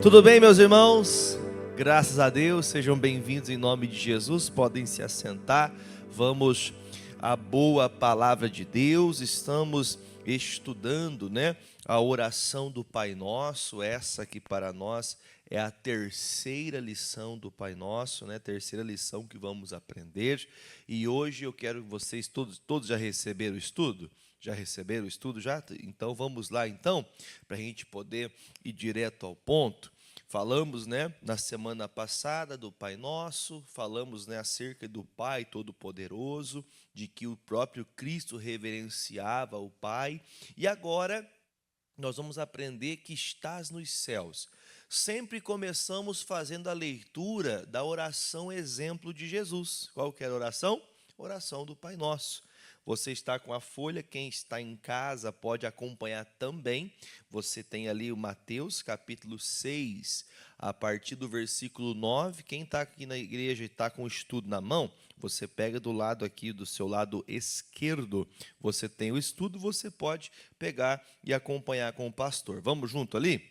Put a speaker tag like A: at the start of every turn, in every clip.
A: Tudo bem, meus irmãos? Graças a Deus, sejam bem-vindos em nome de Jesus, podem se assentar. Vamos à boa palavra de Deus. Estamos estudando, a oração do Pai Nosso, essa que para nós é a terceira lição do Pai Nosso, terceira lição que vamos aprender. E hoje eu quero que vocês todos já receberam o estudo? Já receberam o estudo? Já? Então vamos lá para a gente poder ir direto ao ponto. Falamos, na semana passada do Pai Nosso, falamos, acerca do Pai Todo-Poderoso, de que o próprio Cristo reverenciava o Pai. E agora nós vamos aprender que estás nos céus. Sempre começamos fazendo a leitura da oração exemplo de Jesus. Qual que era a oração? Oração do Pai Nosso. Você está com a folha, quem está em casa pode acompanhar também. Você tem ali o Mateus, capítulo 6, a partir do versículo 9. Quem está aqui na igreja e está com o estudo na mão, você pega do lado aqui, do seu lado esquerdo, você tem o estudo, você pode pegar e acompanhar com o pastor. Vamos junto ali?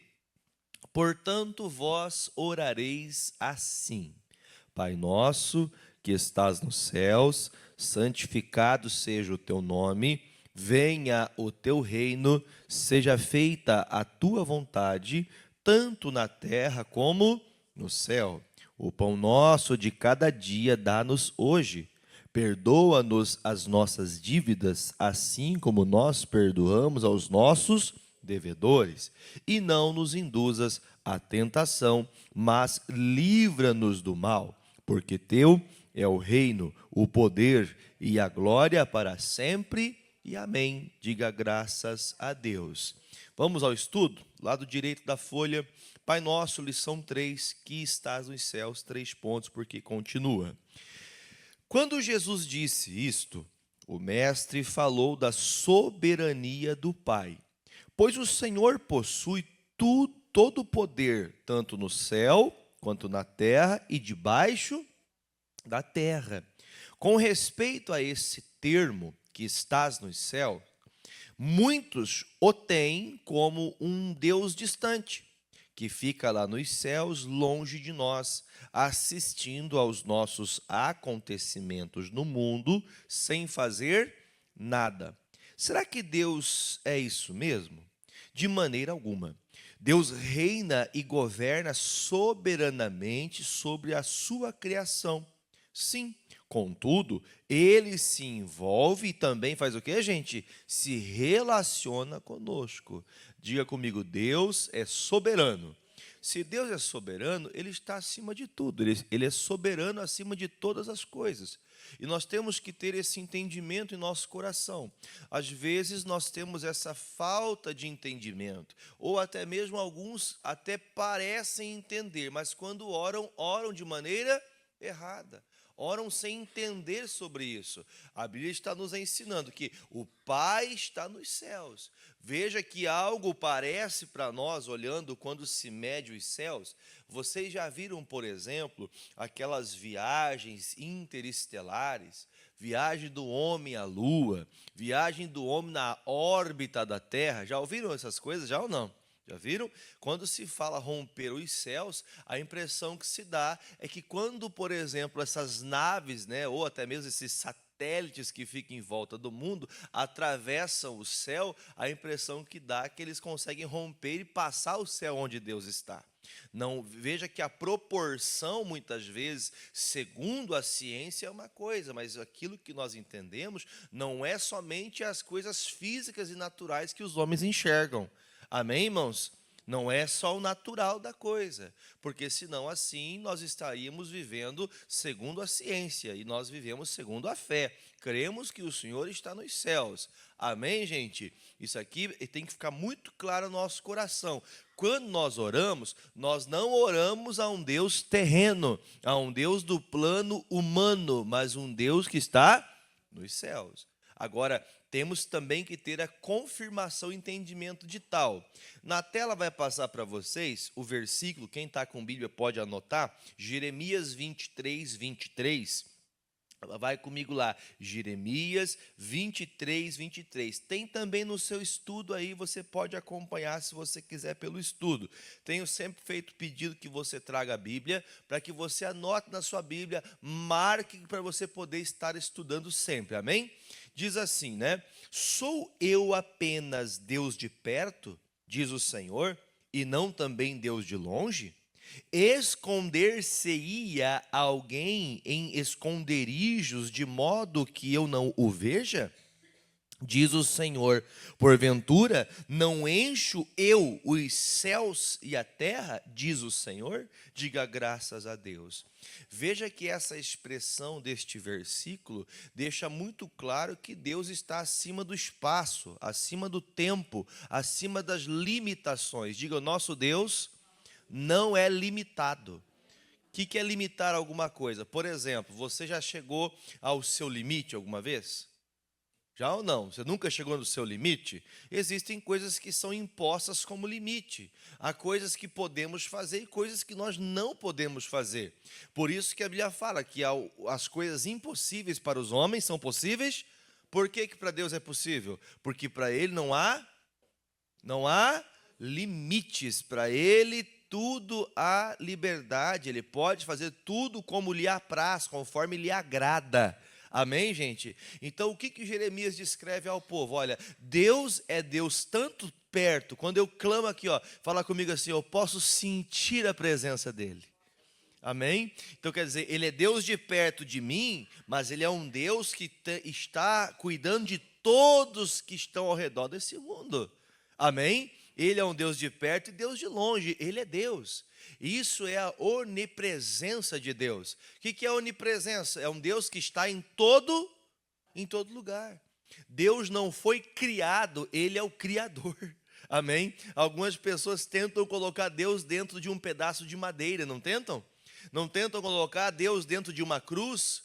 A: Portanto, vós orareis assim: Pai nosso, que estás nos céus, santificado seja o teu nome, venha o teu reino, seja feita a tua vontade, tanto na terra como no céu. O pão nosso de cada dia dá-nos hoje. Perdoa-nos as nossas dívidas, assim como nós perdoamos aos nossos devedores. E não nos induzas à tentação, mas livra-nos do mal, porque teu é o reino, o poder e a glória para sempre. E amém. Diga graças a Deus. Vamos ao estudo? Lado direito da folha, Pai Nosso, lição 3, que estás nos céus, 3 pontos, porque continua. Quando Jesus disse isto, o mestre falou da soberania do Pai, pois o Senhor possui todo o poder, tanto no céu, quanto na terra e debaixo da terra. Com respeito a esse termo, que estás nos céus, muitos o têm como um Deus distante, que fica lá nos céus, longe de nós, assistindo aos nossos acontecimentos no mundo, sem fazer nada. Será que Deus é isso mesmo? De maneira alguma. Deus reina e governa soberanamente sobre a sua criação. Sim, contudo, ele se envolve e também faz o quê, gente? Se relaciona conosco. Diga comigo, Deus é soberano. Se Deus é soberano, Ele está acima de tudo. Ele é soberano acima de todas as coisas. E nós temos que ter esse entendimento em nosso coração. Às vezes nós temos essa falta de entendimento, ou até mesmo alguns até parecem entender, mas quando oram, oram de maneira errada. Oram sem entender sobre isso. A Bíblia está nos ensinando que o Pai está nos céus. Veja que algo parece para nós, olhando quando se mede os céus. Vocês já viram, por exemplo, aquelas viagens interestelares, viagem do homem à Lua, viagem do homem na órbita da Terra? Já ouviram essas coisas, já ou não? Já viram? Quando se fala romper os céus, a impressão que se dá é que quando, por exemplo, essas naves, ou até mesmo esses satélites que ficam em volta do mundo, atravessam o céu, a impressão que dá é que eles conseguem romper e passar o céu onde Deus está. Não, veja que a proporção, muitas vezes, segundo a ciência, é uma coisa, mas aquilo que nós entendemos não é somente as coisas físicas e naturais que os homens enxergam. Amém, irmãos? Não é só o natural da coisa, porque senão assim nós estaríamos vivendo segundo a ciência e nós vivemos segundo a fé. Cremos que o Senhor está nos céus. Amém, gente? Isso aqui tem que ficar muito claro no nosso coração. Quando nós oramos, nós não oramos a um Deus terreno, a um Deus do plano humano, mas um Deus que está nos céus. Agora, temos também que ter a confirmação e entendimento de tal. Na tela vai passar para vocês o versículo, quem está com Bíblia pode anotar, Jeremias 23, 23. Vai comigo lá, Jeremias 23, 23. Tem também no seu estudo aí, você pode acompanhar se você quiser pelo estudo. Tenho sempre feito pedido que você traga a Bíblia, para que você anote na sua Bíblia, marque para você poder estar estudando sempre, amém? Diz assim, né? Sou eu apenas Deus de perto, diz o Senhor, e não também Deus de longe? Esconder-se-ia alguém em esconderijos de modo que eu não o veja? Diz o Senhor, porventura não encho eu os céus e a terra, diz o Senhor? Diga graças a Deus. Veja que essa expressão deste versículo deixa muito claro que Deus está acima do espaço, acima do tempo, acima das limitações. Diga, o nosso Deus não é limitado. O que é limitar alguma coisa? Por exemplo, você já chegou ao seu limite alguma vez? Já ou não? Você nunca chegou no seu limite? Existem coisas que são impostas como limite. Há coisas que podemos fazer e coisas que nós não podemos fazer. Por isso que a Bíblia fala que as coisas impossíveis para os homens são possíveis. Por que para Deus é possível? Porque para Ele não há limites. Para Ele tudo há liberdade. Ele pode fazer tudo como lhe apraz, conforme lhe agrada. Amém, gente? Então, o que Jeremias descreve ao povo? Olha, Deus é Deus tanto perto, quando eu clamo aqui, ó, fala comigo assim, eu posso sentir a presença dEle. Amém? Então, quer dizer, Ele é Deus de perto de mim, mas Ele é um Deus que está cuidando de todos que estão ao redor desse mundo. Amém? Ele é um Deus de perto e Deus de longe, Ele é Deus. Isso é a onipresença de Deus. O que é a onipresença? É um Deus que está em todo lugar. Deus não foi criado, Ele é o Criador. Amém? Algumas pessoas tentam colocar Deus dentro de um pedaço de madeira, não tentam? Não tentam colocar Deus dentro de uma cruz?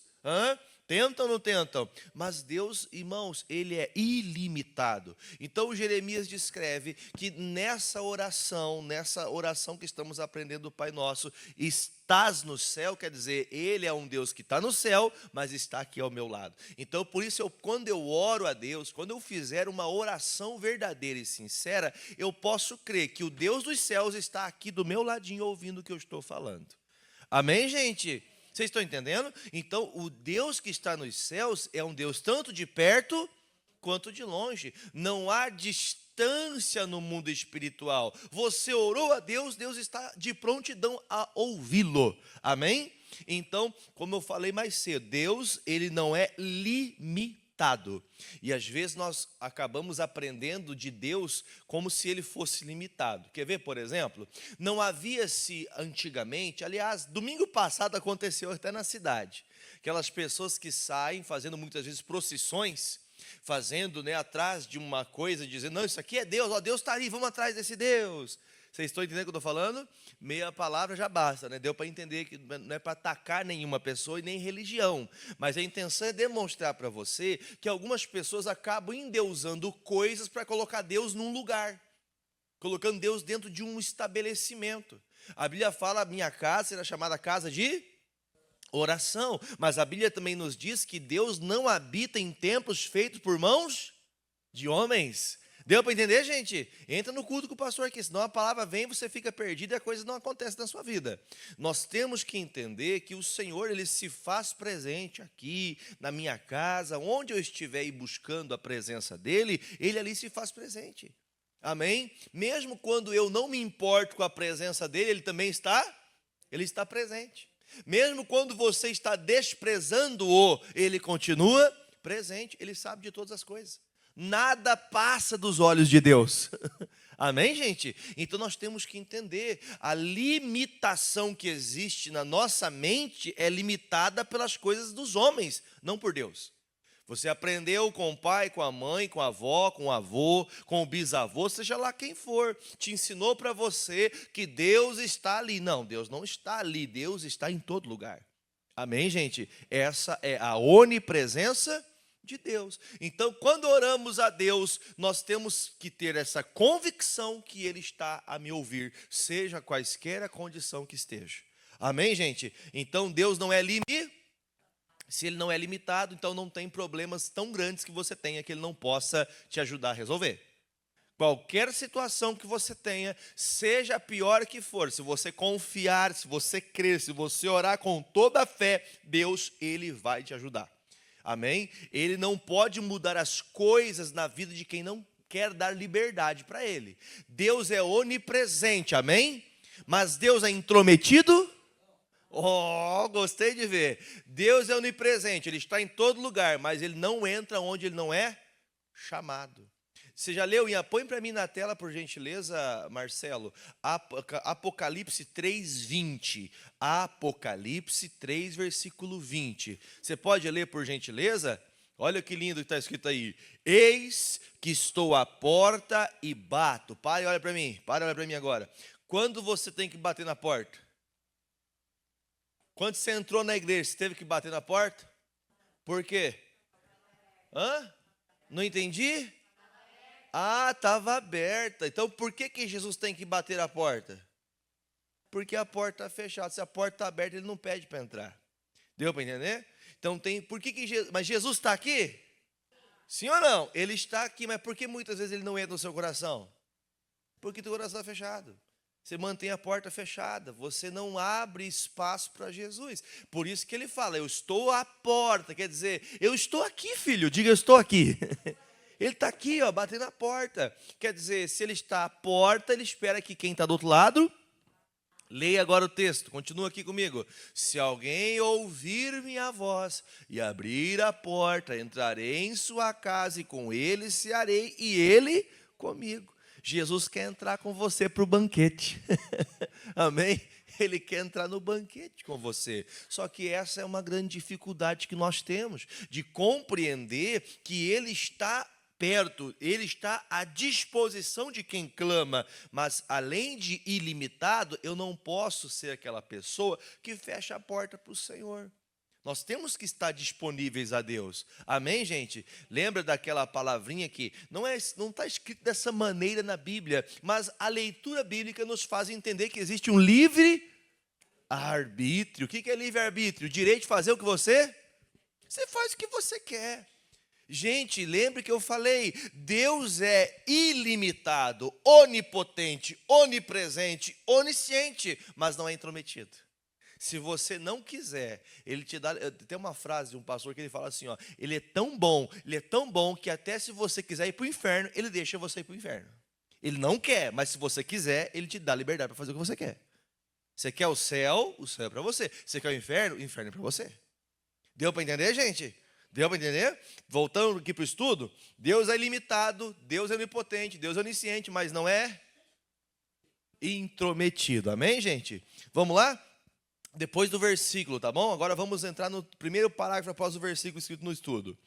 A: Tentam ou não tentam? Mas Deus, irmãos, Ele é ilimitado. Então Jeremias descreve que nessa oração que estamos aprendendo do Pai Nosso, estás no céu, quer dizer, Ele é um Deus que está no céu, mas está aqui ao meu lado. Então por isso, quando eu oro a Deus, quando eu fizer uma oração verdadeira e sincera, eu posso crer que o Deus dos céus está aqui do meu ladinho ouvindo o que eu estou falando. Amém, gente? Vocês estão entendendo? Então, o Deus que está nos céus é um Deus tanto de perto quanto de longe. Não há distância no mundo espiritual. Você orou a Deus, Deus está de prontidão a ouvi-lo. Amém? Então, como eu falei mais cedo, Deus, Ele não é limitado. E às vezes nós acabamos aprendendo de Deus como se Ele fosse limitado. Quer ver, por exemplo? Não havia-se antigamente, aliás, domingo passado aconteceu até na cidade, aquelas pessoas que saem fazendo muitas vezes procissões, fazendo, atrás de uma coisa, dizendo, não, isso aqui é Deus, ó, Deus está ali, vamos atrás desse Deus. Vocês estão entendendo o que eu estou falando? Meia palavra já basta, né? Deu para entender que não é para atacar nenhuma pessoa e nem religião, mas a intenção é demonstrar para você que algumas pessoas acabam endeusando coisas para colocar Deus num lugar, colocando Deus dentro de um estabelecimento. A Bíblia fala, a minha casa será chamada casa de oração, mas a Bíblia também nos diz que Deus não habita em templos feitos por mãos de homens. Deu para entender, gente? Entra no culto com o pastor aqui, senão a palavra vem, você fica perdido e a coisa não acontece na sua vida. Nós temos que entender que o Senhor, Ele se faz presente aqui, na minha casa, onde eu estiver buscando a presença dEle, Ele ali se faz presente. Amém? Mesmo quando eu não me importo com a presença dEle, Ele também Ele está presente. Mesmo quando você está desprezando-o, Ele continua presente, Ele sabe de todas as coisas. Nada passa dos olhos de Deus. Amém, gente? Então nós temos que entender, a limitação que existe na nossa mente é limitada pelas coisas dos homens, não por Deus. Você aprendeu com o pai, com a mãe, com a avó, com o avô, com o bisavô, seja lá quem for, te ensinou para você que Deus está ali. Não, Deus não está ali, Deus está em todo lugar. Amém, gente? Essa é a onipresença de Deus. Então, quando oramos a Deus, nós temos que ter essa convicção que Ele está a me ouvir, seja quaisquer a condição que esteja. Amém, gente? Então, Deus não é Se ele não é limitado, então não tem problemas tão grandes que você tenha que ele não possa te ajudar a resolver. Qualquer situação que você tenha, seja a pior que for, se você confiar, se você crer, se você orar com toda a fé, Deus, Ele vai te ajudar. Amém? Ele não pode mudar as coisas na vida de quem não quer dar liberdade para Ele. Deus é onipresente, amém? Mas Deus é intrometido? Oh, gostei de ver. Deus é onipresente, Ele está em todo lugar, mas Ele não entra onde Ele não é chamado. Você já leu? Põe para mim na tela, por gentileza, Marcelo, Apocalipse 3:20. Apocalipse 3, versículo 20. Você pode ler, por gentileza? Olha que lindo que está escrito aí. Eis que estou à porta e bato. Pare, olha para mim. Pare, olha para mim agora. Quando você tem que bater na porta? Quando você entrou na igreja, você teve que bater na porta? Por quê? Não entendi? Estava aberta. Então, por que Jesus tem que bater a porta? Porque a porta está fechada. Se a porta está aberta, Ele não pede para entrar. Deu para entender? Então, mas Jesus está aqui? Sim ou não? Ele está aqui, mas por que muitas vezes Ele não entra no seu coração? Porque o teu coração está fechado. Você mantém a porta fechada. Você não abre espaço para Jesus. Por isso que Ele fala, eu estou à porta. Quer dizer, eu estou aqui, filho. Diga, eu estou aqui. Ele está aqui, batendo na porta. Quer dizer, se Ele está à porta, Ele espera que quem está do outro lado, leia agora o texto, continua aqui comigo. Se alguém ouvir minha voz e abrir a porta, entrarei em sua casa e com ele cearei e ele comigo. Jesus quer entrar com você para o banquete. Amém? Ele quer entrar no banquete com você. Só que essa é uma grande dificuldade que nós temos, de compreender que Ele está perto, Ele está à disposição de quem clama, mas além de ilimitado, eu não posso ser aquela pessoa que fecha a porta para o Senhor. Nós temos que estar disponíveis a Deus. Amém, gente? Lembra daquela palavrinha que não está escrito dessa maneira na Bíblia, mas a leitura bíblica nos faz entender que existe um livre arbítrio. O que é livre arbítrio? O direito de fazer o que você faz o que você quer. Gente, lembre que eu falei, Deus é ilimitado, onipotente, onipresente, onisciente, mas não é intrometido. Se você não quiser, Ele te dá. Tem uma frase de um pastor que ele fala assim, ele é tão bom que até se você quiser ir para o inferno, Ele deixa você ir para o inferno. Ele não quer, mas se você quiser, Ele te dá liberdade para fazer o que você quer. Você quer o céu é para você. Você quer o inferno é para você. Deu para entender, gente? Deu para entender? Voltando aqui para o estudo, Deus é ilimitado, Deus é onipotente, Deus é onisciente, mas não é intrometido. Amém, gente? Vamos lá? Depois do versículo, tá bom? Agora vamos entrar no primeiro parágrafo após o versículo escrito no estudo.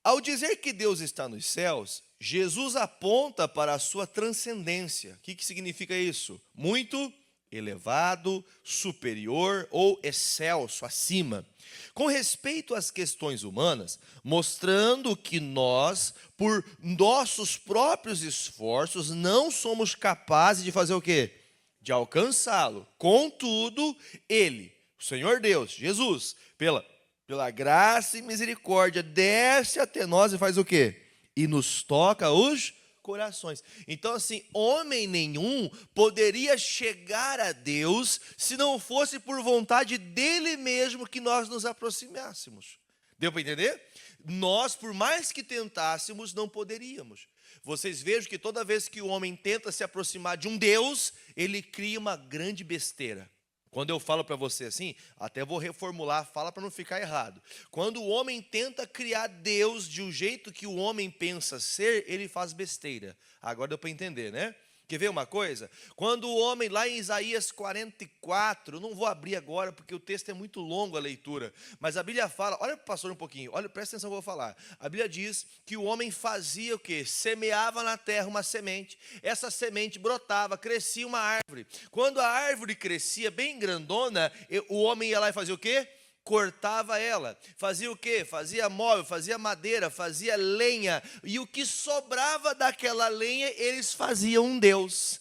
A: Ao dizer que Deus está nos céus, Jesus aponta para a sua transcendência. O que significa isso? Muito elevado, superior ou excelso, acima. Com respeito às questões humanas, mostrando que nós, por nossos próprios esforços, não somos capazes de fazer o quê? De alcançá-lo. Contudo, Ele, o Senhor Deus, Jesus, pela graça e misericórdia, desce até nós e faz o quê? E nos toca os corações. Então, assim, homem nenhum poderia chegar a Deus se não fosse por vontade dele mesmo que nós nos aproximássemos. Deu para entender? Nós, por mais que tentássemos, não poderíamos. Vocês vejam que toda vez que o homem tenta se aproximar de um Deus, ele cria uma grande besteira. Quando eu falo para você assim, até vou reformular a fala para não ficar errado. Quando o homem tenta criar Deus de um jeito que o homem pensa ser, ele faz besteira. Agora deu para entender, né? Quer ver uma coisa? Quando o homem, lá em Isaías 44, não vou abrir agora porque o texto é muito longo a leitura, mas a Bíblia fala, olha para o pastor um pouquinho, olha, presta atenção no que eu vou falar. A Bíblia diz que o homem fazia o quê? Semeava na terra uma semente, essa semente brotava, crescia uma árvore. Quando a árvore crescia bem grandona, o homem ia lá e fazia o quê? Cortava ela, fazia o quê? Fazia móvel, fazia madeira, fazia lenha, e o que sobrava daquela lenha, eles faziam um Deus.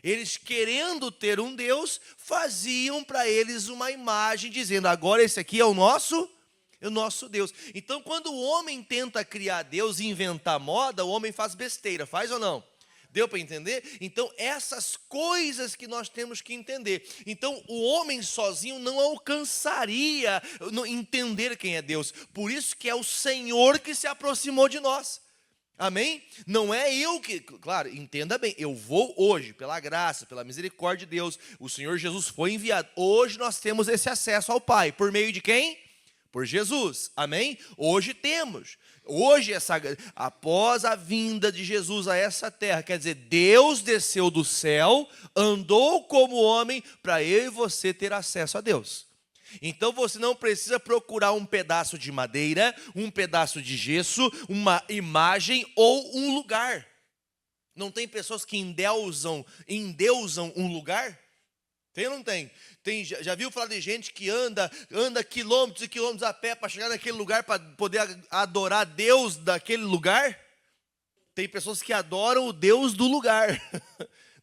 A: Eles, querendo ter um Deus, faziam para eles uma imagem, dizendo, agora esse aqui é o nosso É o nosso Deus. Então, quando o homem tenta criar Deus e inventar moda, o homem faz besteira, faz ou não? Deu para entender? Então, essas coisas que nós temos que entender. Então, o homem sozinho não alcançaria entender quem é Deus. Por isso que é o Senhor que se aproximou de nós. Amém? Não é eu que, claro, entenda bem, eu vou hoje, pela graça, pela misericórdia de Deus, o Senhor Jesus foi enviado. Hoje nós temos esse acesso ao Pai. Por meio de quem? Por Jesus. Amém? Hoje temos. Hoje, após a vinda de Jesus a essa terra, quer dizer, Deus desceu do céu, andou como homem, para eu e você ter acesso a Deus. Então você não precisa procurar um pedaço de madeira, um pedaço de gesso, uma imagem ou um lugar. Não tem pessoas que endeusam um lugar? Tem ou não tem? Já viu falar de gente que anda quilômetros e quilômetros a pé para chegar naquele lugar, para poder adorar Deus daquele lugar? Tem pessoas que adoram o Deus do lugar.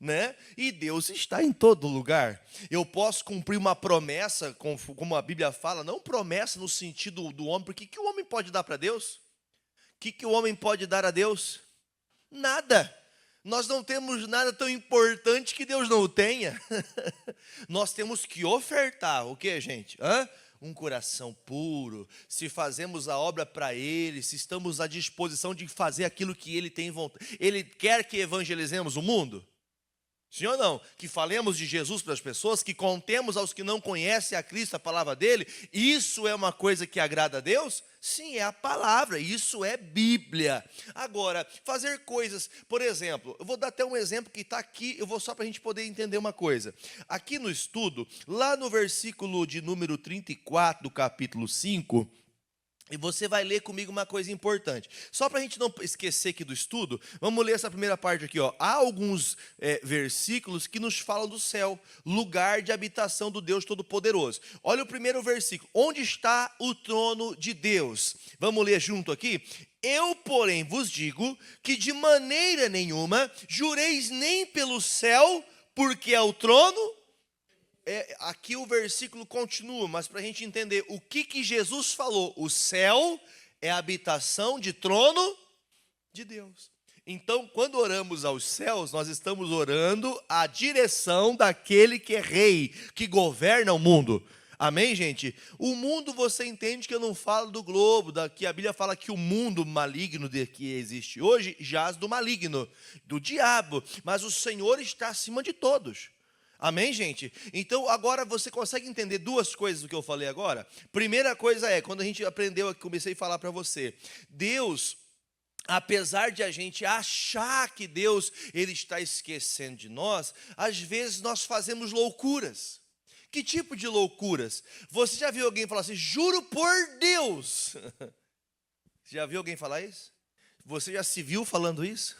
A: Né? E Deus está em todo lugar. Eu posso cumprir uma promessa, como a Bíblia fala, não promessa no sentido do homem, porque o que o homem pode dar para Deus? O que o homem pode dar a Deus? Nada. Nós não temos nada tão importante que Deus não o tenha. Nós temos que ofertar, o que, gente? Um coração puro, se fazemos a obra para Ele, se estamos à disposição de fazer aquilo que Ele tem vontade. Ele quer que evangelizemos o mundo? Sim ou não? Que falemos de Jesus para as pessoas, que contemos aos que não conhecem a Cristo, a palavra dele. Isso é uma coisa que agrada a Deus? Sim, é a palavra, isso é Bíblia. Agora, fazer coisas, por exemplo, eu vou dar até um exemplo que está aqui, eu vou só para a gente poder entender uma coisa. Aqui no estudo, lá no versículo de número 34 do capítulo 5, e você vai ler comigo uma coisa importante. Só para a gente não esquecer aqui do estudo, vamos ler essa primeira parte aqui. Há alguns versículos que nos falam do céu, lugar de habitação do Deus Todo-Poderoso. Olha o primeiro versículo. Onde está o trono de Deus? Vamos ler junto aqui? Eu, porém, vos digo que de maneira nenhuma jureis nem pelo céu, porque é o trono. Aqui o versículo continua, mas para a gente entender o que Jesus falou, o céu é a habitação de trono de Deus. Então, quando oramos aos céus, nós estamos orando a direção daquele que é rei, que governa o mundo. Amém, gente? O mundo, você entende que eu não falo do globo, que a Bíblia fala que o mundo maligno que existe hoje jaz do maligno, do diabo, mas o Senhor está acima de todos. Amém, gente? Então, agora você consegue entender duas coisas do que eu falei agora? Primeira coisa quando a gente aprendeu, comecei a falar para você, Deus, apesar de a gente achar que Deus, Ele está esquecendo de nós, às vezes nós fazemos loucuras. Que tipo de loucuras? Você já viu alguém falar assim, juro por Deus? Já viu alguém falar isso? Você já se viu falando isso?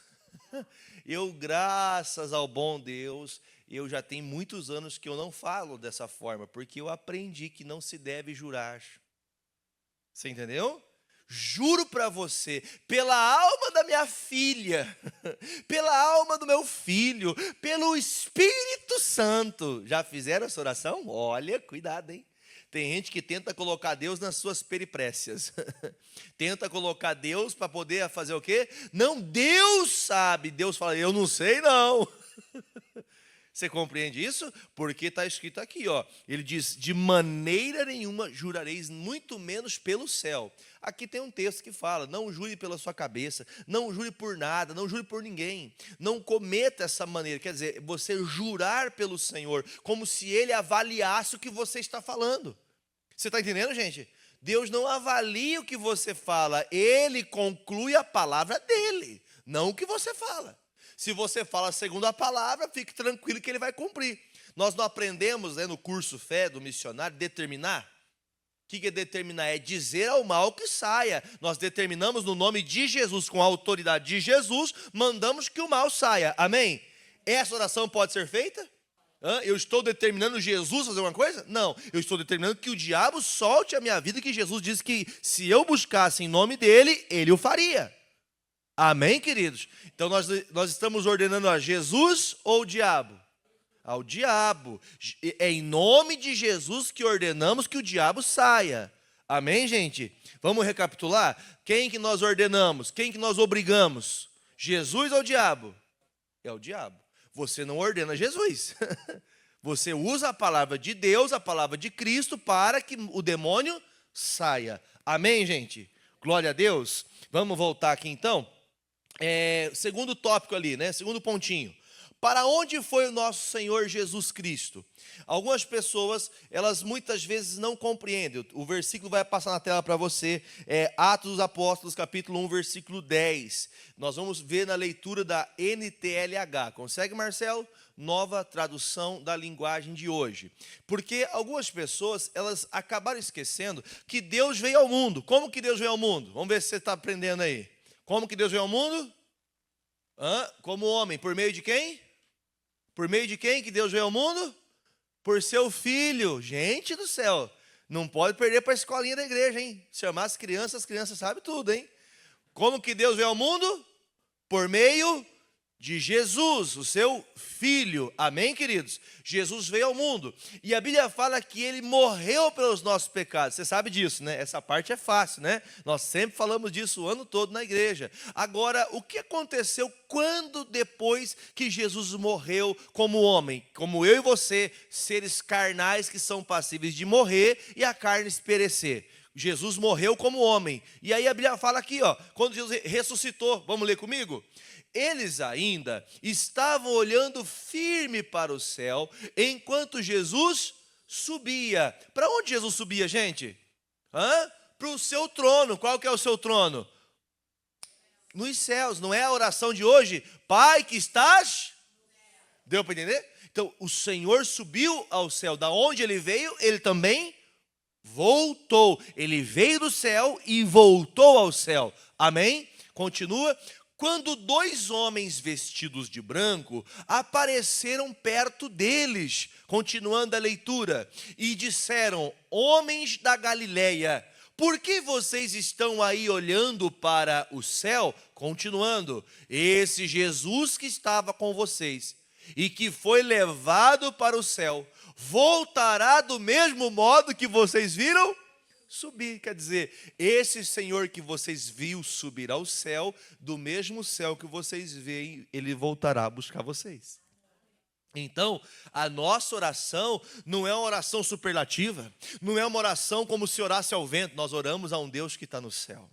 A: Eu, graças ao bom Deus, eu já tenho muitos anos que eu não falo dessa forma, porque eu aprendi que não se deve jurar. Você entendeu? Juro para você, pela alma da minha filha, pela alma do meu filho, pelo Espírito Santo. Já fizeram essa oração? Olha, cuidado, hein? Tem gente que tenta colocar Deus nas suas peripécias. Tenta colocar Deus para poder fazer o quê? Não, Deus sabe. Deus fala, eu não sei não. Você compreende isso? Porque está escrito aqui, ó. Ele diz, de maneira nenhuma jurareis, muito menos pelo céu. Aqui tem um texto que fala, não jure pela sua cabeça, não jure por nada, não jure por ninguém. Não cometa essa maneira, quer dizer, você jurar pelo Senhor, como se Ele avaliasse o que você está falando. Você está entendendo, gente? Deus não avalia o que você fala, Ele conclui a palavra dEle, não o que você fala. Se você fala segundo a palavra, fique tranquilo que Ele vai cumprir. Nós não aprendemos no curso Fé do missionário determinar. O que é determinar? É dizer ao mal que saia. Nós determinamos no nome de Jesus, com a autoridade de Jesus, mandamos que o mal saia. Amém? Essa oração pode ser feita? Eu estou determinando Jesus fazer uma coisa? Não, eu estou determinando que o diabo solte a minha vida, que Jesus disse que se eu buscasse em nome dEle, Ele o faria. Amém, queridos? Então nós estamos ordenando a Jesus ou ao diabo? Ao diabo. É em nome de Jesus que ordenamos que o diabo saia. Amém, gente? Vamos recapitular? Quem que nós ordenamos? Quem que nós obrigamos? Jesus ou o diabo? É o diabo. Você não ordena Jesus. Você usa a palavra de Deus, a palavra de Cristo, para que o demônio saia. Amém, gente? Glória a Deus. Vamos voltar aqui então. Segundo tópico ali, né? Segundo pontinho. Para onde foi o nosso Senhor Jesus Cristo? Algumas pessoas, elas muitas vezes não compreendem. O versículo vai passar na tela para você, Atos dos Apóstolos, capítulo 1, versículo 10. Nós vamos ver na leitura da NTLH. Consegue, Marcelo? Nova tradução da linguagem de hoje. Porque algumas pessoas, elas acabaram esquecendo que Deus veio ao mundo. Como que Deus veio ao mundo? Vamos ver se você está aprendendo aí. Como que Deus veio ao mundo? Como homem. Por meio de quem? Por meio de quem que Deus veio ao mundo? Por seu Filho. Gente do céu, não pode perder para a escolinha da igreja, hein? Chamar as crianças sabem tudo, hein? Como que Deus veio ao mundo? Por meio de Jesus, o seu Filho. Amém, queridos? Jesus veio ao mundo. E a Bíblia fala que Ele morreu pelos nossos pecados. Você sabe disso, né? Essa parte é fácil, né? Nós sempre falamos disso o ano todo na igreja. Agora, o que aconteceu quando depois que Jesus morreu como homem? Como eu e você, seres carnais que são passíveis de morrer e a carne se perecer. Jesus morreu como homem. E aí a Bíblia fala aqui, quando Jesus ressuscitou. Vamos ler comigo? Eles ainda estavam olhando firme para o céu, enquanto Jesus subia. Para onde Jesus subia, gente? Para o seu trono. Qual que é o seu trono? Nos céus. Não é a oração de hoje? Pai que estás? Deu para entender? Então, o Senhor subiu ao céu. Da onde Ele veio, Ele também voltou. Ele veio do céu e voltou ao céu. Amém? Continua. Quando dois homens vestidos de branco apareceram perto deles, continuando a leitura, e disseram: homens da Galileia, por que vocês estão aí olhando para o céu? Continuando, esse Jesus que estava com vocês e que foi levado para o céu, voltará do mesmo modo que vocês viram subir. Quer dizer, esse Senhor que vocês viram subir ao céu, do mesmo céu que vocês veem, Ele voltará a buscar vocês. Então, a nossa oração não é uma oração superlativa, não é uma oração como se orasse ao vento. Nós oramos a um Deus que está no céu,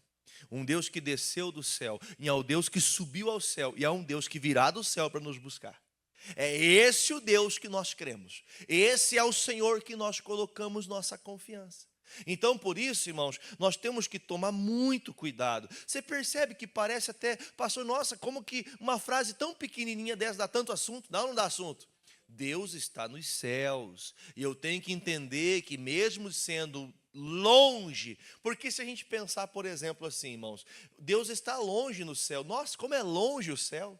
A: um Deus que desceu do céu, e a um Deus que subiu ao céu, e a um Deus que virá do céu para nos buscar. É esse o Deus que nós cremos, esse é o Senhor que nós colocamos nossa confiança. Então, por isso, irmãos, nós temos que tomar muito cuidado. Você percebe que parece até, pastor, nossa, como que uma frase tão pequenininha dessa dá tanto assunto? Não, não dá assunto. Deus está nos céus, e eu tenho que entender que mesmo sendo longe, porque se a gente pensar, por exemplo, assim, irmãos, Deus está longe no céu. Nossa, como é longe o céu.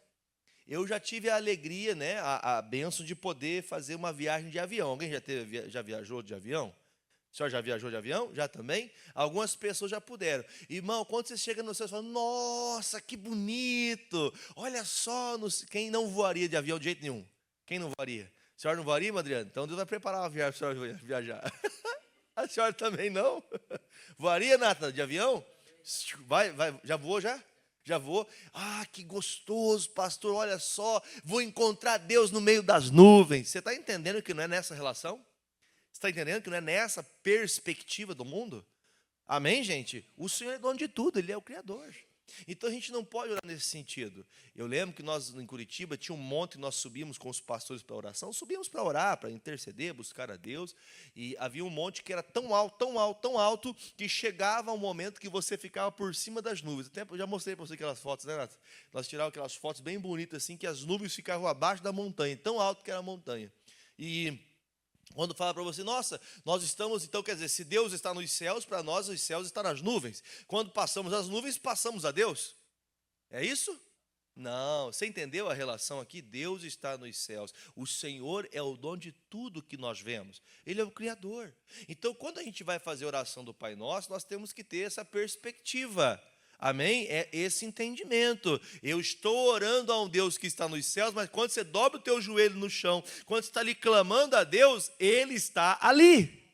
A: Eu já tive a alegria, né, a bênção de poder fazer uma viagem de avião. Alguém já viajou de avião? O senhor já viajou de avião? Já também? Algumas pessoas já puderam. Irmão, quando você chega no céu, você fala: nossa, que bonito. Olha só, quem não voaria de avião de jeito nenhum? Quem não voaria? A senhora não voaria, Adriano? Então Deus vai preparar uma viagem para a senhora viajar. A senhora também não? Voaria, Nata, de avião? Vai, já voou já? Já vou. Ah, que gostoso, pastor, olha só, vou encontrar Deus no meio das nuvens. Você está entendendo que não é nessa relação? Você está entendendo que não é nessa perspectiva do mundo? Amém, gente? O Senhor é dono de tudo, Ele é o Criador. Então a gente não pode orar nesse sentido. Eu lembro que nós em Curitiba tinha um monte, nós subíamos com os pastores para oração, subíamos para orar, para interceder, buscar a Deus, e havia um monte que era tão alto, tão alto, tão alto, que chegava um momento que você ficava por cima das nuvens. Até eu já mostrei para você aquelas fotos, né, Nath? Nós tirávamos aquelas fotos bem bonitas assim, que as nuvens ficavam abaixo da montanha, tão alto que era a montanha. E quando fala para você: nossa, nós estamos, então quer dizer, se Deus está nos céus, para nós os céus estão nas nuvens. Quando passamos as nuvens, passamos a Deus. É isso? Não, você entendeu a relação aqui? Deus está nos céus. O Senhor é o dono de tudo que nós vemos. Ele é o Criador. Então, quando a gente vai fazer a oração do Pai Nosso, nós temos que ter essa perspectiva. Amém? É esse entendimento. Eu estou orando a um Deus que está nos céus, mas quando você dobra o teu joelho no chão, quando você está ali clamando a Deus, Ele está ali.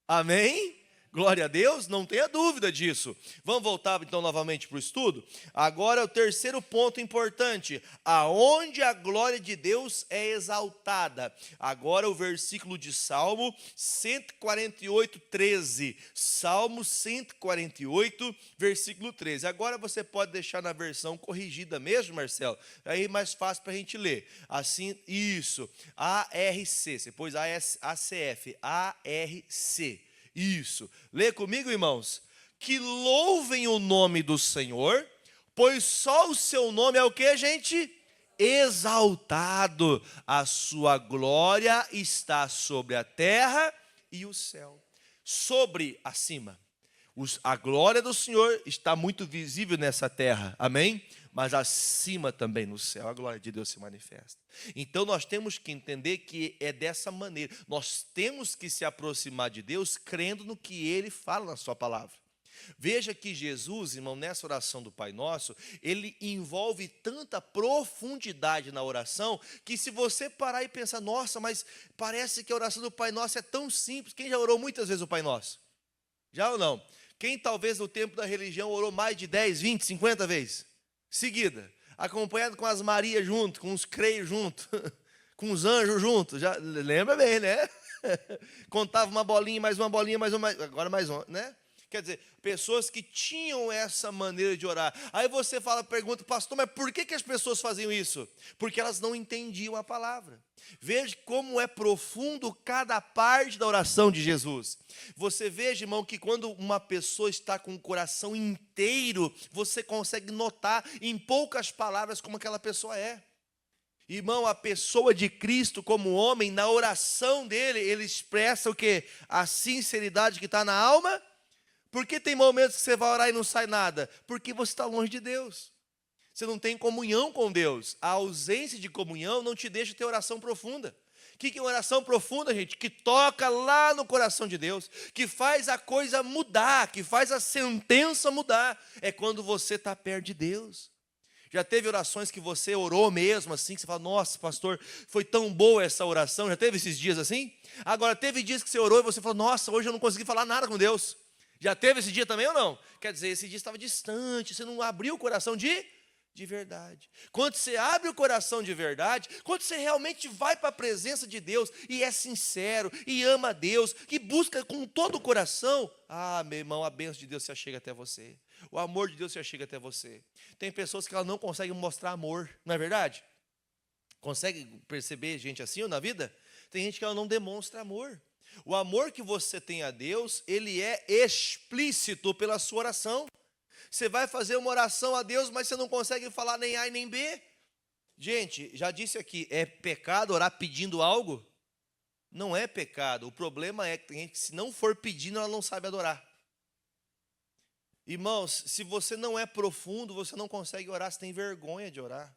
A: Amém? Glória a Deus, não tenha dúvida disso. Vamos voltar então novamente para o estudo? Agora é o terceiro ponto importante, aonde a glória de Deus é exaltada. Agora o versículo de Salmo 148, 13. Salmo 148, versículo 13. Agora você pode deixar na versão corrigida mesmo, Marcelo? Aí é mais fácil para a gente ler. Assim, isso. ARC, você pôs ACF, ARC. Isso. Lê comigo, irmãos. Que louvem o nome do Senhor, pois só o seu nome é o que, gente? Exaltado. A sua glória está sobre a terra e o céu. Sobre, acima. A glória do Senhor está muito visível nessa terra. Amém? Mas acima também no céu, a glória de Deus se manifesta. Então nós temos que entender que é dessa maneira. Nós temos que se aproximar de Deus crendo no que Ele fala na sua palavra. Veja que Jesus, irmão, nessa oração do Pai Nosso, ele envolve tanta profundidade na oração, que se você parar e pensar, nossa, mas parece que a oração do Pai Nosso é tão simples. Quem já orou muitas vezes o Pai Nosso? Já ou não? Quem talvez no tempo da religião orou mais de 10, 20, 50 vezes? Seguida, acompanhado com as Marias junto, com os creios junto, com os anjos junto, já lembra bem, né? Contava uma bolinha, mais uma bolinha, mais uma, agora mais uma, né? Quer dizer, pessoas que tinham essa maneira de orar. Aí você pergunta, pastor, mas por que as pessoas faziam isso? Porque elas não entendiam a palavra. Veja como é profundo cada parte da oração de Jesus. Você veja, irmão, que quando uma pessoa está com o coração inteiro, você consegue notar em poucas palavras como aquela pessoa é. Irmão, a pessoa de Cristo como homem, na oração dele, ele expressa o quê? A sinceridade que está na alma. Por que tem momentos que você vai orar e não sai nada? Porque você está longe de Deus. Você não tem comunhão com Deus. A ausência de comunhão não te deixa ter oração profunda. O que é oração profunda, gente? Que toca lá no coração de Deus, que faz a coisa mudar, que faz a sentença mudar. É quando você está perto de Deus. Já teve orações que você orou mesmo assim, que você fala, nossa, pastor, foi tão boa essa oração. Já teve esses dias assim? Agora, teve dias que você orou e você falou, nossa, hoje eu não consegui falar nada com Deus. Já teve esse dia também ou não? Quer dizer, esse dia estava distante, você não abriu o coração de verdade. Quando você abre o coração de verdade, quando você realmente vai para a presença de Deus e é sincero, e ama a Deus, e busca com todo o coração, meu irmão, a bênção de Deus se achega até você. O amor de Deus se achega até você. Tem pessoas que elas não conseguem mostrar amor, não é verdade? Consegue perceber gente assim ou na vida? Tem gente que ela não demonstra amor. O amor que você tem a Deus, ele é explícito pela sua oração. Você vai fazer uma oração a Deus, mas você não consegue falar nem A e nem B. Gente, já disse aqui, é pecado orar pedindo algo? Não é pecado. O problema é que tem gente que se não for pedindo, ela não sabe adorar. Irmãos, se você não é profundo, você não consegue orar, você tem vergonha de orar.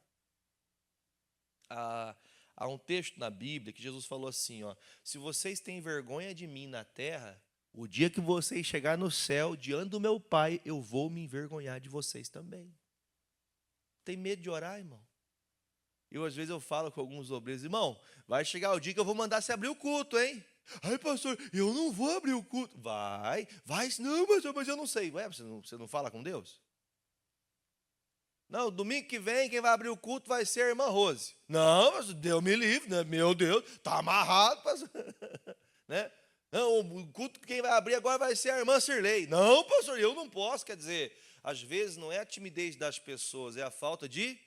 A: Há um texto na Bíblia que Jesus falou assim, se vocês têm vergonha de mim na terra, o dia que vocês chegarem no céu, diante do meu Pai, eu vou me envergonhar de vocês também. Tem medo de orar, irmão? Às vezes eu falo com alguns obreiros, irmão, vai chegar o dia que eu vou mandar você abrir o culto, hein? Ai, pastor, eu não vou abrir o culto. Vai, não, mas eu não sei. Ué, você não fala com Deus? Não, domingo que vem, quem vai abrir o culto vai ser a irmã Rose. Não, mas Deus me livre, né? Meu Deus, está amarrado. Pastor. Né? Não, o culto que quem vai abrir agora vai ser a irmã Cirlei. Não, pastor, eu não posso. Quer dizer, às vezes não é a timidez das pessoas, é a falta de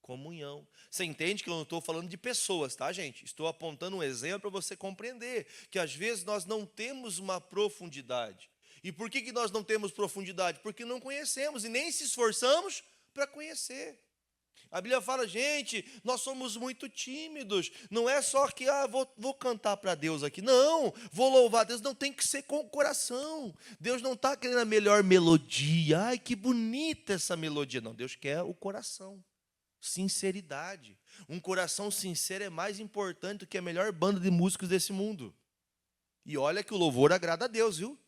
A: comunhão. Você entende que eu não estou falando de pessoas, tá, gente? Estou apontando um exemplo para você compreender que às vezes nós não temos uma profundidade. E por que nós não temos profundidade? Porque não conhecemos e nem se esforçamos para conhecer. A Bíblia fala, gente, nós somos muito tímidos. Não é só que vou cantar para Deus aqui. Não, vou louvar a Deus. Não, tem que ser com o coração. Deus não está querendo a melhor melodia. Ai, que bonita essa melodia. Não, Deus quer o coração. Sinceridade. Um coração sincero é mais importante do que a melhor banda de músicos desse mundo. E olha que o louvor agrada a Deus, viu?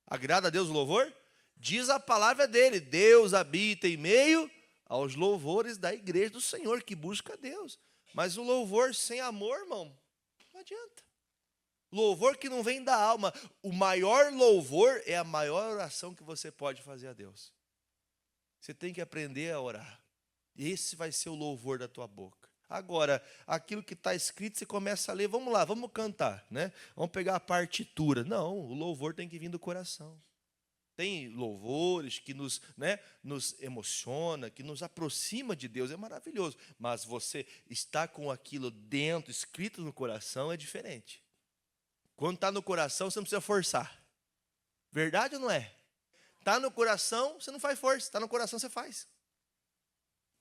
A: Agrada a Deus o louvor? Diz a palavra dele, Deus habita em meio aos louvores da igreja do Senhor, que busca a Deus. Mas o louvor sem amor, irmão, não adianta. Louvor que não vem da alma. O maior louvor é a maior oração que você pode fazer a Deus. Você tem que aprender a orar. Esse vai ser o louvor da tua boca. Agora, aquilo que está escrito, você começa a ler, vamos lá, vamos cantar, né? Vamos pegar a partitura. Não, o louvor tem que vir do coração. Tem louvores que nos, né, nos emociona, que nos aproxima de Deus, é maravilhoso. Mas você está com aquilo dentro, escrito no coração, é diferente. Quando está no coração, você não precisa forçar. Verdade ou não é? Está no coração, você não faz força. Está no coração, você faz.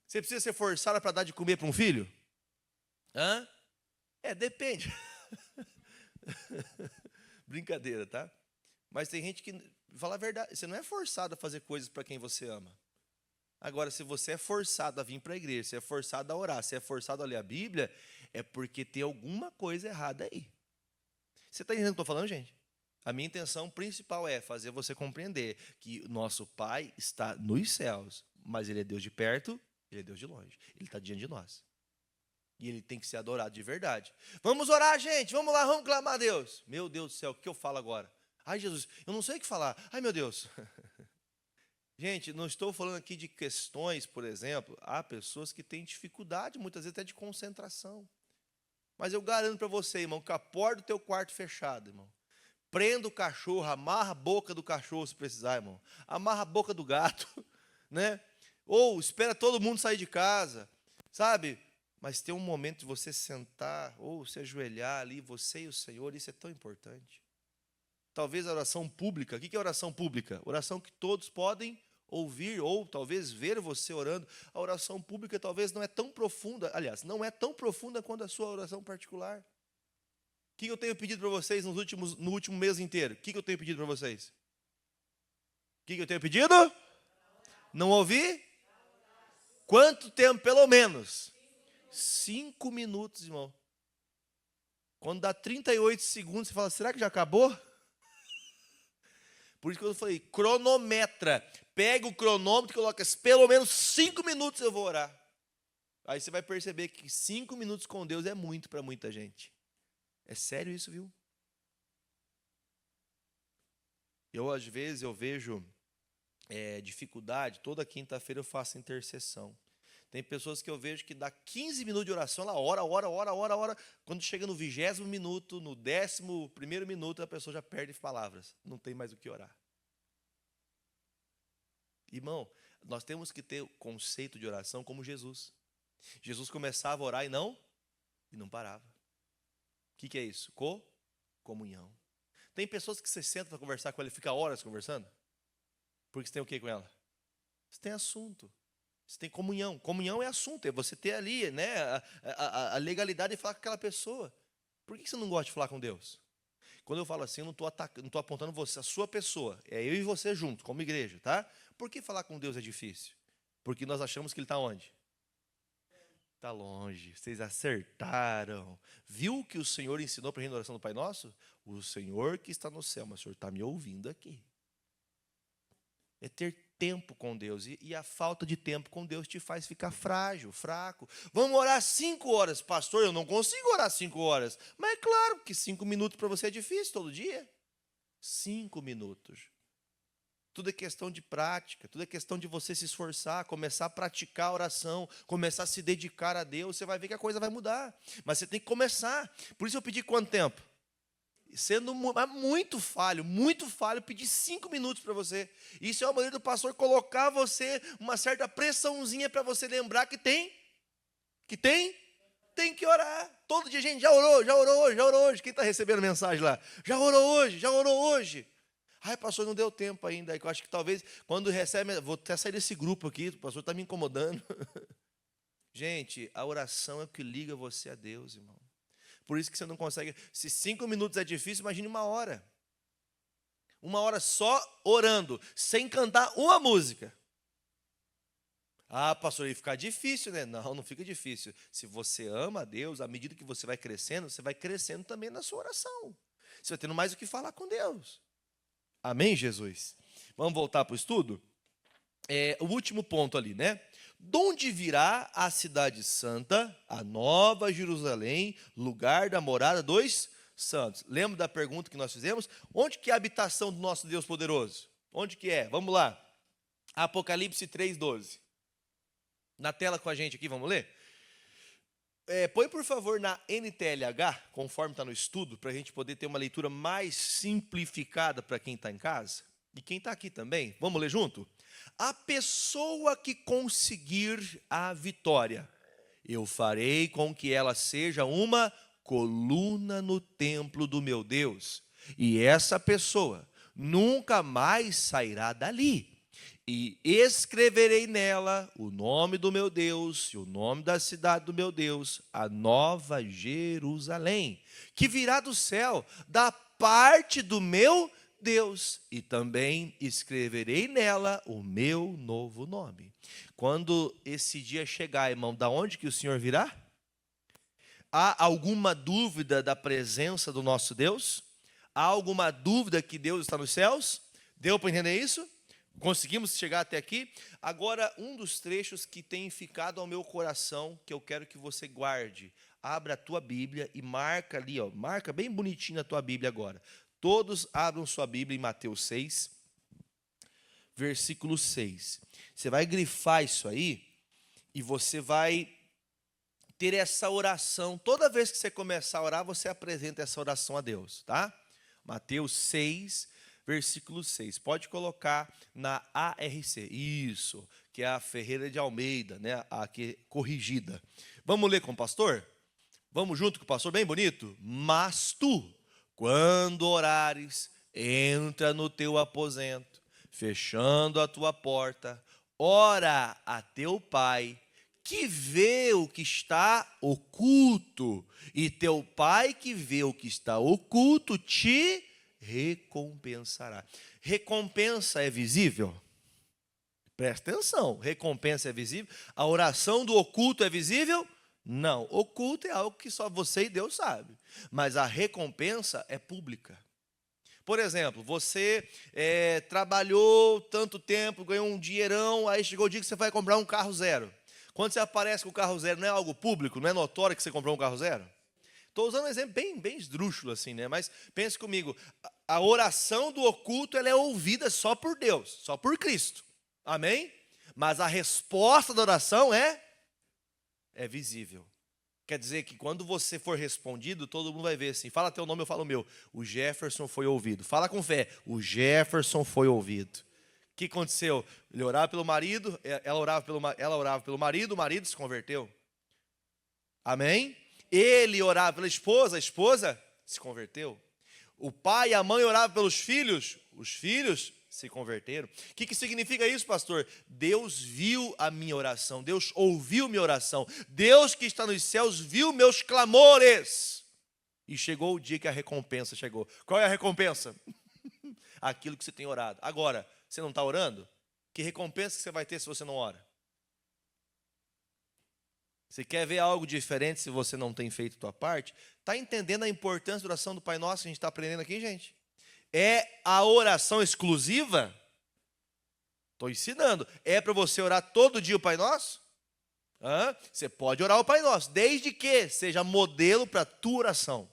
A: Você precisa ser forçada para dar de comer para um filho? Hã? Depende. Brincadeira, tá? Mas tem gente que, fala a verdade, você não é forçado a fazer coisas para quem você ama. Agora, se você é forçado a vir para a igreja, se é forçado a orar, se é forçado a ler a Bíblia, é porque tem alguma coisa errada aí. Você está entendendo o que eu estou falando, gente? A minha intenção principal é fazer você compreender que o nosso Pai está nos céus, mas Ele é Deus de perto, Ele é Deus de longe. Ele está diante de nós. E Ele tem que ser adorado de verdade. Vamos orar, gente, vamos lá, vamos clamar a Deus. Meu Deus do céu, o que eu falo agora? Ai, Jesus, eu não sei o que falar. Ai, meu Deus. Gente, não estou falando aqui de questões, por exemplo, há pessoas que têm dificuldade, muitas vezes até de concentração. Mas eu garanto para você, irmão, que a porta do teu quarto fechada, irmão. Prenda o cachorro, amarra a boca do cachorro se precisar, irmão. Amarra a boca do gato, né? Ou espera todo mundo sair de casa, sabe? Mas tem um momento de você sentar ou se ajoelhar ali, você e o Senhor, isso é tão importante. Talvez a oração pública, o que é oração pública? Oração que todos podem ouvir ou talvez ver você orando. A oração pública talvez não é tão profunda, aliás, não é tão profunda quanto a sua oração particular. O que eu tenho pedido para vocês no último mês inteiro? O que eu tenho pedido para vocês? O que eu tenho pedido? Não ouvi? Quanto tempo, pelo menos? 5 minutos, irmão. Quando dá 38 segundos, você fala, será que já acabou? Por isso que eu falei, cronometra. Pega o cronômetro e coloca, pelo menos 5 minutos eu vou orar. Aí você vai perceber que 5 minutos com Deus é muito para muita gente. É sério isso, viu? Às vezes, eu vejo dificuldade. Toda quinta-feira eu faço intercessão. Tem pessoas que eu vejo que dá 15 minutos de oração, ela ora. Quando chega no 20º minuto, no 11º minuto, a pessoa já perde palavras. Não tem mais o que orar. Irmão, nós temos que ter o conceito de oração como Jesus. Jesus começava a orar e não parava. O que é isso? Comunhão. Tem pessoas que você senta para conversar com ela e fica horas conversando? Porque você tem o que com ela? Você tem assunto. Você tem comunhão. Comunhão é assunto, é você ter ali, né, a legalidade de falar com aquela pessoa. Por que você não gosta de falar com Deus? Quando eu falo assim, eu não estou apontando você, a sua pessoa. É eu e você juntos, como igreja, tá? Por que falar com Deus é difícil? Porque nós achamos que Ele está onde? Está longe. Vocês acertaram. Viu o que o Senhor ensinou para a oração do Pai Nosso? O Senhor que está no céu, mas o Senhor está me ouvindo aqui. É ter tempo com Deus. E a falta de tempo com Deus te faz ficar frágil, fraco. Vamos orar 5 horas. Pastor, eu não consigo orar 5 horas. Mas é claro que 5 minutos para você é difícil todo dia. 5 minutos. Tudo é questão de prática, tudo é questão de você se esforçar, começar a praticar a oração, começar a se dedicar a Deus, você vai ver que a coisa vai mudar. Mas você tem que começar. Por isso eu pedi quanto tempo? Sendo muito falho, pedir 5 minutos para você. Isso é uma maneira do pastor colocar você uma certa pressãozinha para você lembrar que tem que orar. Todo dia, gente, já orou hoje. Quem está recebendo mensagem lá? Já orou hoje. Ai, pastor, não deu tempo ainda. Eu acho que talvez, quando recebe, vou até sair desse grupo aqui, o pastor está me incomodando. Gente, a oração é o que liga você a Deus, irmão. Por isso que você não consegue. Se 5 minutos é difícil, imagine 1 hora. 1 hora só orando, sem cantar uma música. Ah, pastor, ia ficar difícil, né? Não fica difícil. Se você ama a Deus, à medida que você vai crescendo também na sua oração. Você vai tendo mais o que falar com Deus. Amém, Jesus? Vamos voltar para o estudo? O último ponto ali, né? De onde virá a cidade santa, a nova Jerusalém, lugar da morada dos santos. Lembra da pergunta que nós fizemos? Onde que é a habitação do nosso Deus poderoso? Onde que é? Vamos lá. Apocalipse 3:12. Na tela com a gente aqui, vamos ler? Põe, por favor, na NTLH, conforme está no estudo, para a gente poder ter uma leitura mais simplificada para quem está em casa. E quem está aqui também. Vamos ler junto? A pessoa que conseguir a vitória, eu farei com que ela seja uma coluna no templo do meu Deus. E essa pessoa nunca mais sairá dali. E escreverei nela o nome do meu Deus e o nome da cidade do meu Deus, a nova Jerusalém, que virá do céu, da parte do meu Deus. E também escreverei nela o meu novo nome. Quando esse dia chegar, irmão, da onde que o Senhor virá? Há alguma dúvida da presença do nosso Deus? Há alguma dúvida que Deus está nos céus? Deu para entender isso? Conseguimos chegar até aqui? Agora, um dos trechos que tem ficado ao meu coração, que eu quero que você guarde. Abra a tua Bíblia e marca ali, ó, marca bem bonitinho a tua Bíblia agora. Todos abram sua Bíblia em Mateus 6, versículo 6. Você vai grifar isso aí e você vai ter essa oração. Toda vez que você começar a orar, você apresenta essa oração a Deus, tá? Mateus 6, versículo 6. Pode colocar na ARC. Isso, que é a Ferreira de Almeida, né? A aqui corrigida. Vamos ler com o pastor? Vamos junto com o pastor, bem bonito? Mas tu, quando orares, entra no teu aposento, fechando a tua porta, ora a teu pai, que vê o que está oculto, e teu pai que vê o que está oculto te recompensará. Recompensa é visível? Presta atenção, recompensa é visível? A oração do oculto é visível? Não, oculto é algo que só você e Deus sabe, mas a recompensa é pública. Por exemplo, você trabalhou tanto tempo, ganhou um dinheirão, aí chegou o dia que você vai comprar um carro zero. Quando você aparece com o carro zero, não é algo público, não é notório que você comprou um carro zero? Estou usando um exemplo bem esdrúxulo assim, né? Mas pense comigo, a oração do oculto ela é ouvida só por Deus, só por Cristo. Amém? Mas a resposta da oração é visível. Quer dizer que quando você for respondido, todo mundo vai ver assim, fala teu nome, eu falo o meu. O Jefferson foi ouvido. Fala com fé, o Jefferson foi ouvido. O que aconteceu? Ele orava pelo marido, ela orava pelo marido, o marido se converteu. Amém? Ele orava pela esposa, a esposa se converteu. O pai e a mãe oravam pelos filhos, os filhos se converteram. O que significa isso, pastor? Deus viu a minha oração, Deus ouviu minha oração, Deus que está nos céus viu meus clamores. E chegou o dia que a recompensa chegou. Qual é a recompensa? Aquilo que você tem orado. Agora, você não está orando? Que recompensa que você vai ter se você não ora? Você quer ver algo diferente se você não tem feito a tua parte? Está entendendo a importância da oração do Pai Nosso que a gente está aprendendo aqui, gente? É a oração exclusiva? Estou ensinando. É para você orar todo dia o Pai Nosso? Você pode orar o Pai Nosso, desde que seja modelo para a tua oração.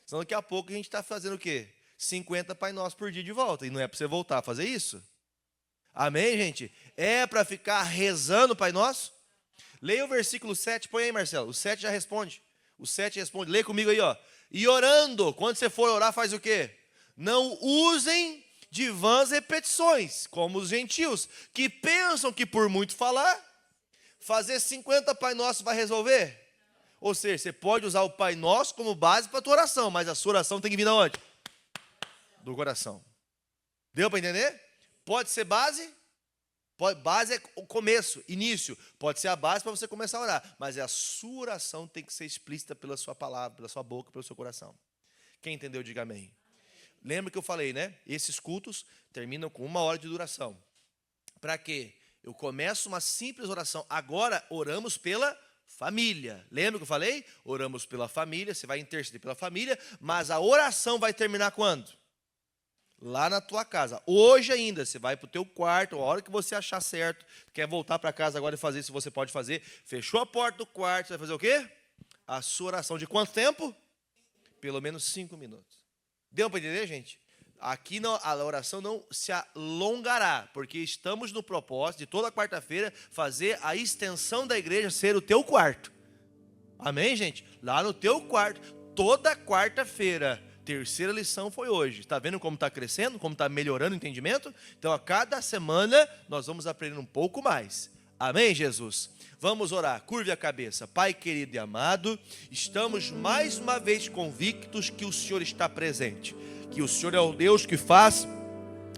A: Senão daqui a pouco a gente está fazendo o quê? 50 Pai Nosso por dia de volta. E não é para você voltar a fazer isso? Amém, gente? É para ficar rezando o Pai Nosso? Leia o versículo 7, põe aí, Marcelo. O 7 já responde. O 7 responde. Lê comigo aí, ó. E orando, quando você for orar, faz o quê? Não usem de vãs repetições, como os gentios, que pensam que por muito falar, fazer 50 Pai Nosso vai resolver. Ou seja, você pode usar o Pai Nosso como base para a tua oração, mas a sua oração tem que vir de onde? Do coração. Deu para entender? Pode ser base? Base é o começo, início. Pode ser a base para você começar a orar. Mas a sua oração tem que ser explícita pela sua palavra, pela sua boca, pelo seu coração. Quem entendeu, diga amém. Lembra que eu falei, né? Esses cultos terminam com 1 hora de duração. Para quê? Eu começo uma simples oração. Agora oramos pela família. Lembra que eu falei? Oramos pela família, você vai interceder pela família, mas a oração vai terminar quando? Lá na tua casa. Hoje ainda, você vai para o teu quarto, a hora que você achar certo, quer voltar para casa agora e fazer isso, você pode fazer. Fechou a porta do quarto, você vai fazer o quê? A sua oração de quanto tempo? Pelo menos 5 minutos. Deu para entender, gente? Aqui não, a oração não se alongará, porque estamos no propósito de toda quarta-feira fazer a extensão da igreja ser o teu quarto. Amém, gente? Lá no teu quarto, toda quarta-feira. Terceira lição foi hoje. Está vendo como está crescendo? Como está melhorando o entendimento? Então, a cada semana, nós vamos aprender um pouco mais. Amém, Jesus? Vamos orar. Curve a cabeça. Pai querido e amado, estamos mais uma vez convictos que o Senhor está presente. Que o Senhor é o Deus que faz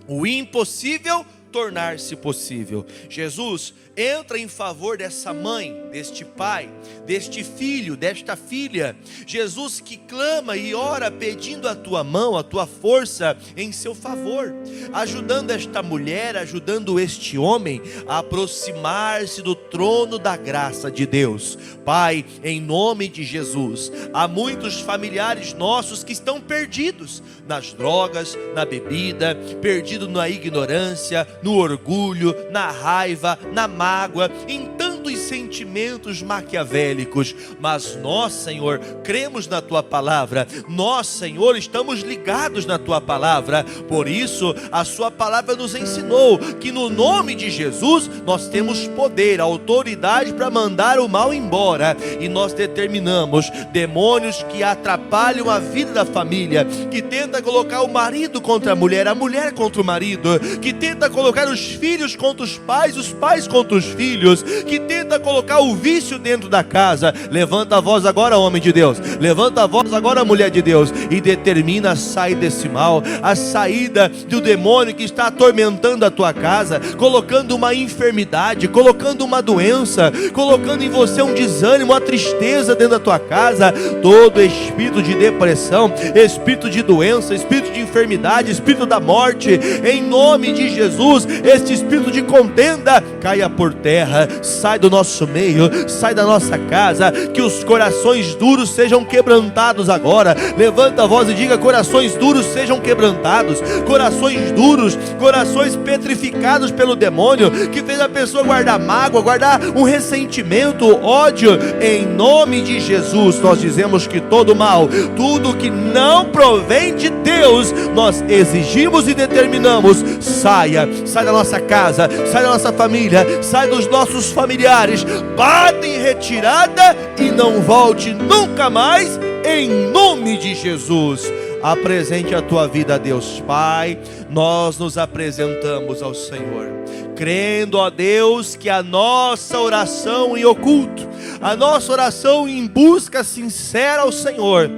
A: o impossível tornar-se possível. Jesus, entra em favor dessa mãe, deste pai, deste filho, desta filha. Jesus que clama e ora pedindo a tua mão, a tua força em seu favor, ajudando esta mulher, ajudando este homem a aproximar-se do trono da graça de Deus. Pai, em nome de Jesus, há muitos familiares nossos que estão perdidos nas drogas, na bebida, perdidos na ignorância, no orgulho, na raiva, na mágoa, em tantos sentimentos maquiavélicos. Mas nós, Senhor, cremos na tua palavra. Nós, Senhor, estamos ligados na tua palavra. Por isso, a sua palavra nos ensinou que no nome de Jesus nós temos poder, autoridade para mandar o mal embora. E nós determinamos demônios que atrapalham a vida da família, que tenta colocar o marido contra a mulher contra o marido, que tenta colocar os filhos contra os pais contra os filhos, que tenta colocar o vício dentro da casa. Levanta a voz agora, homem de Deus, levanta a voz agora, mulher de Deus, e determina a saída desse mal, a saída do demônio que está atormentando a tua casa, colocando uma enfermidade, colocando uma doença, colocando em você um desânimo, uma tristeza dentro da tua casa. Todo espírito de depressão, espírito de doença, espírito de enfermidade, espírito da morte, em nome de Jesus, este espírito de contenda caia por terra, sai do nosso meio, sai da nossa casa. Que os corações duros sejam quebrantados agora. Levanta a voz e diga: corações duros sejam quebrantados. Corações duros, corações petrificados pelo demônio, que fez a pessoa guardar mágoa, guardar um ressentimento, ódio. Em nome de Jesus, nós dizemos que todo mal, tudo que não provém de Deus, nós exigimos e determinamos: saia da nossa casa, sai da nossa família, sai dos nossos familiares, bata em retirada e não volte nunca mais, em nome de Jesus. Apresente a tua vida a Deus. Pai, nós nos apresentamos ao Senhor, crendo, ó Deus, que a nossa oração em oculto, a nossa oração em busca sincera ao Senhor,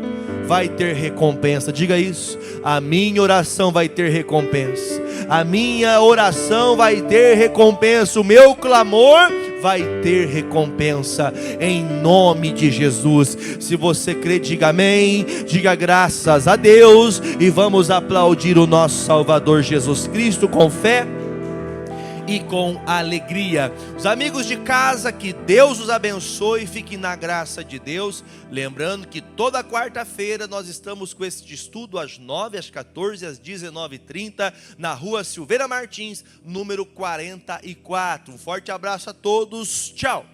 A: vai ter recompensa. Diga isso: a minha oração vai ter recompensa, a minha oração vai ter recompensa, o meu clamor vai ter recompensa, em nome de Jesus. Se você crê, diga amém, diga graças a Deus, e vamos aplaudir o nosso Salvador Jesus Cristo com fé e com alegria. Os amigos de casa, que Deus os abençoe, fiquem na graça de Deus. Lembrando que toda quarta-feira nós estamos com este estudo às 9, às 14, às 19h30, na rua Silveira Martins, número 44. Um forte abraço a todos, tchau!